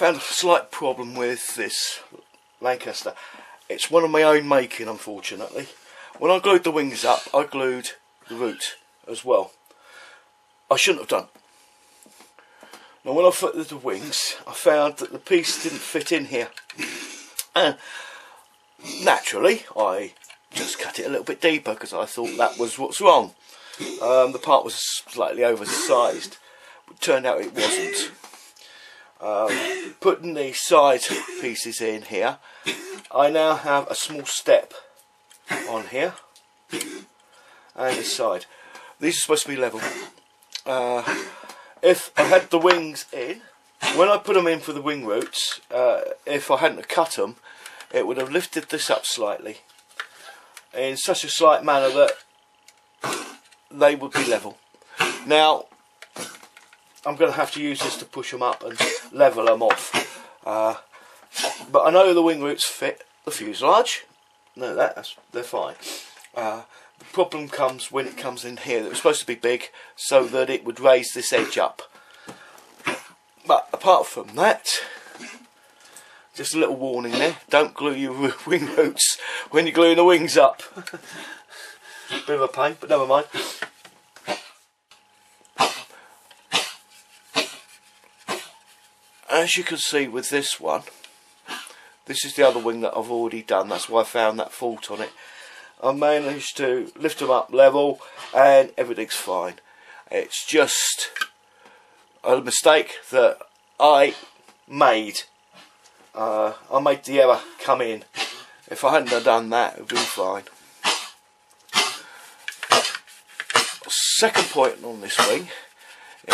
found a slight problem with this Lancaster. It's one of my own making, unfortunately. When I glued the wings up, I glued the root as well. I shouldn't have done. Now when I fitted the wings, I found that the piece didn't fit in here. And naturally, I just cut it a little bit deeper because I thought that was what's wrong. The part was slightly oversized, but turned out it wasn't. Putting the side pieces in here, I now have a small step on here and this side. These are supposed to be level. If I had the wings in, when I put them in for the wing roots, if I hadn't cut them, it would have lifted this up slightly in such a slight manner that they would be level. Now I'm going to have to use this to push them up and level them off. But I know the wing roots fit the fuselage. No, they're fine. The problem comes when it comes in here. It was supposed to be big so that it would raise this edge up. But apart from that, just a little warning there, don't glue your wing roots when you're gluing the wings up. Bit of a pain, but never mind. As you can see with this one, this is the other wing that I've already done. That's why I found that fault on it. I managed to lift them up level and everything's fine. It's just a mistake that I made. I made the error come in. If I hadn't have done that, it would be fine. Second point on this wing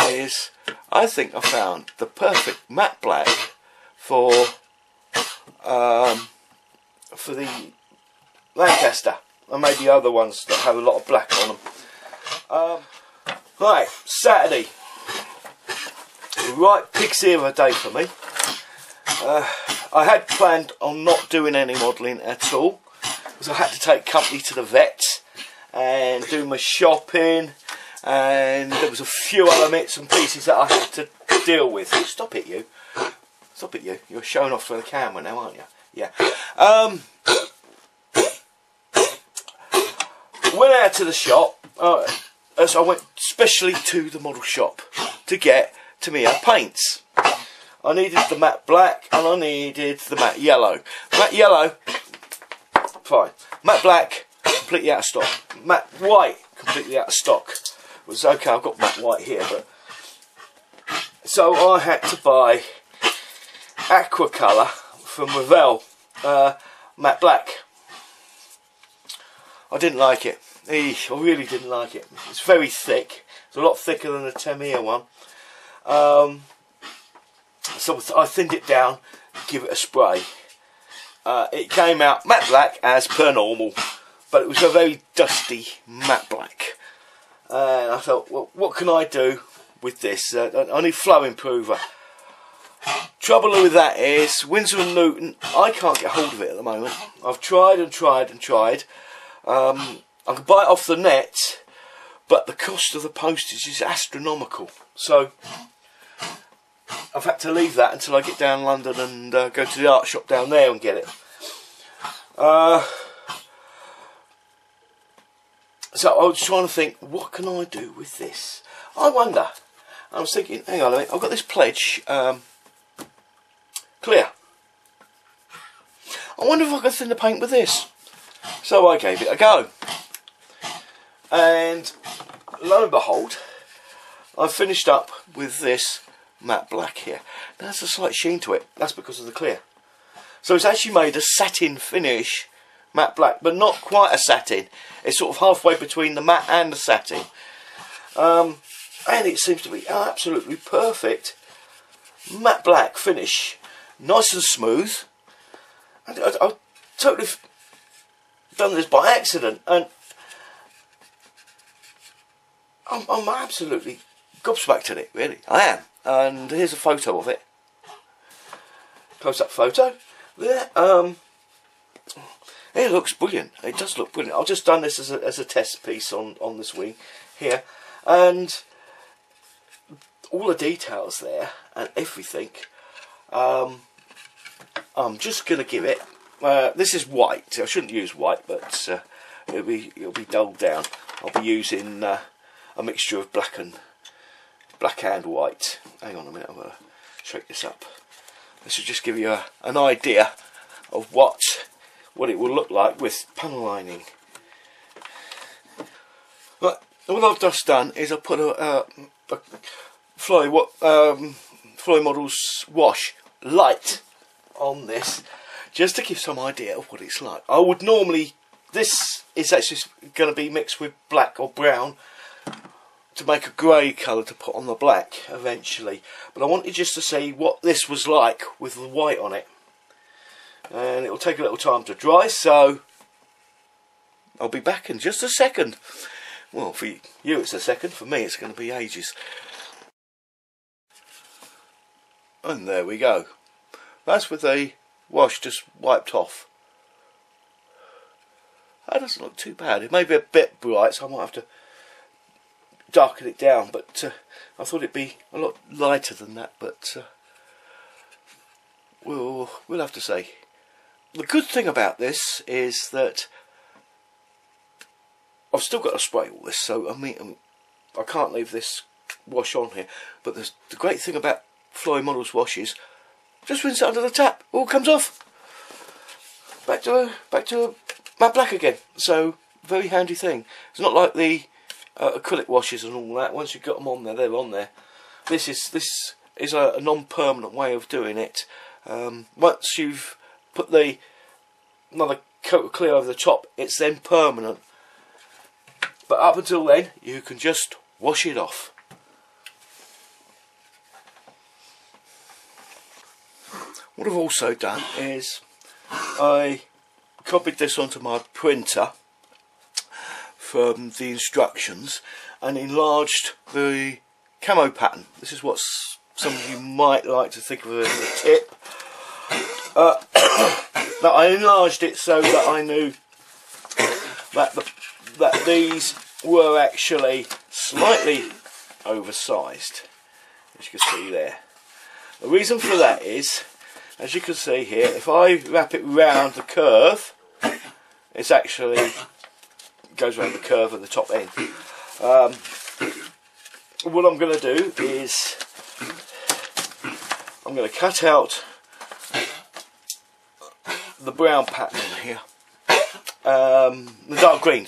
is I think I found the perfect matte black for the Lancaster. I made the other ones that have a lot of black on them. Right, Saturday. Right, pig's ear of a day for me. I had planned on not doing any modelling at all because I had to take company to the vet and do my shopping, and there was a few other bits and pieces that I had to deal with. Stop it, you. Stop it, you. You're showing off for the camera now, aren't you? Yeah. Went out to the shop. So I went specially to the model shop to get Tamiya paints. I needed the matte black and I needed the matte yellow. Matte yellow, fine. Matte black, completely out of stock. Matte white, completely out of stock. It was okay, I've got matte white here, but so I had to buy aqua colour from Revell, matte black. I didn't like it. I really didn't like it. It's very thick. It's a lot thicker than the Tamiya one. So I thinned it down, give it a spray. It came out matte black as per normal, but it was a very dusty matte black. And I thought, well, what can I do with this? I need flow improver. Trouble with that is, Winsor & Newton, I can't get hold of it at the moment. I've tried and tried and tried. I can buy it off the net, but the cost of the postage is astronomical. So I've had to leave that until I get down London and go to the art shop down there and get it. So I was trying to think, what can I do with this? I wonder. I was thinking, hang on a minute, I've got this pledge clear. I wonder if I could thin the paint with this. So I gave it a go. And lo and behold, I finished up with this matte black here. Now there's a slight sheen to it. That's because of the clear. So it's actually made a satin finish matte black, but not quite a satin. It's sort of halfway between the matte and the satin. And it seems to be absolutely perfect matte black finish. Nice and smooth. And I've totally done this by accident, and I'm absolutely gobsmacked at it, really. I am. And here's a photo of it. Close-up photo. There. It looks brilliant. It does look brilliant. I've just done this as a test piece on this wing here, and all the details there and everything. I'm just going to give it. This is white. I shouldn't use white, but it'll be dulled down. I'll be using a mixture of black and white. Hang on a minute. I'm going to shake this up. This will just give you an idea of what it will look like with panel lining. But what I've just done is I put a Floy Models wash light on this, just to give some idea of what it's like. I would normally, this is actually going to be mixed with black or brown to make a grey colour to put on the black eventually, but I wanted just to see what this was like with the white on it, and it will take a little time to dry, so I'll be back in just a second. Well, for you it's a second, for me it's going to be ages. And there we go. That's with the wash just wiped off. That doesn't look too bad. It may be a bit bright, so I might have to darken it down, but I thought it'd be a lot lighter than that, but we'll have to see. The good thing about this is that I've still got to spray all this, so I mean I can't leave this wash on here, but the great thing about Floy Models washes, just rinse it under the tap, all comes off, back to matte black again. So very handy thing. It's not like the acrylic washes and all that. Once you've got them on there, they're on there. This is a non-permanent way of doing it. Once you've put another coat of clear over the top, it's then permanent. But up until then, you can just wash it off. What I've also done is I copied this onto my printer from the instructions and enlarged the camo pattern. This is what some of you might like to think of as a tip. Now I enlarged it so that I knew that these were actually slightly oversized, as you can see there. The reason for that is, as you can see here, if I wrap it round the curve, it actually goes around the curve at the top end. What I'm going to do is I'm going to cut out the brown pattern here, the dark green.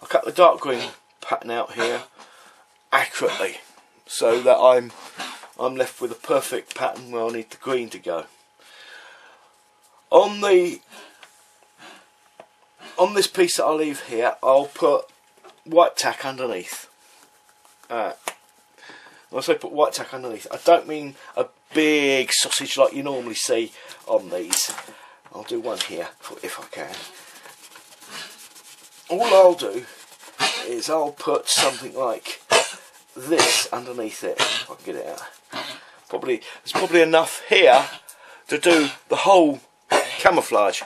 I'll cut the dark green pattern out here accurately, so that I'm left with a perfect pattern where I need the green to go. On this piece that I leave here, I'll put white tack underneath. When I say put white tack underneath, I don't mean a big sausage like you normally see on these. I'll do one here if I can. All I'll do is I'll put something like this underneath it, if I can get it out. There's probably enough here to do the whole camouflage,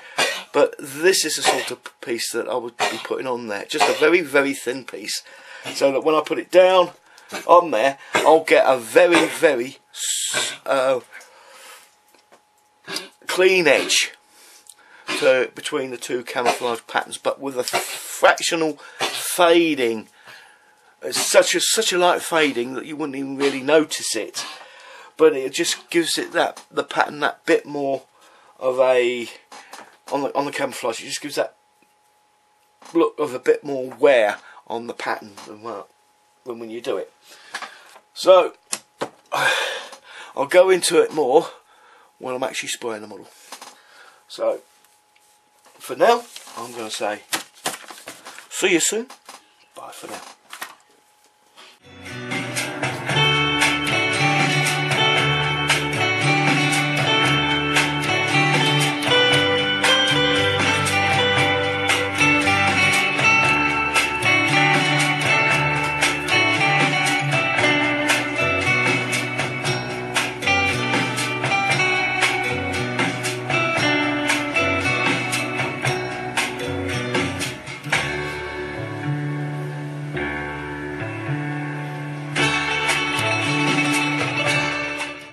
but this is the sort of piece that I would be putting on there, just a very, very thin piece, so that when I put it down on there, I'll get a very, very clean edge between the two camouflage patterns, but with a fractional fading. It's such a light fading that you wouldn't even really notice it, but it just gives it the pattern that bit more of a on the camouflage. It just gives that look of a bit more wear on the pattern than when you do it. So I'll go into it more when I'm actually spraying the model. So for now, I'm going to say see you soon. Bye for now.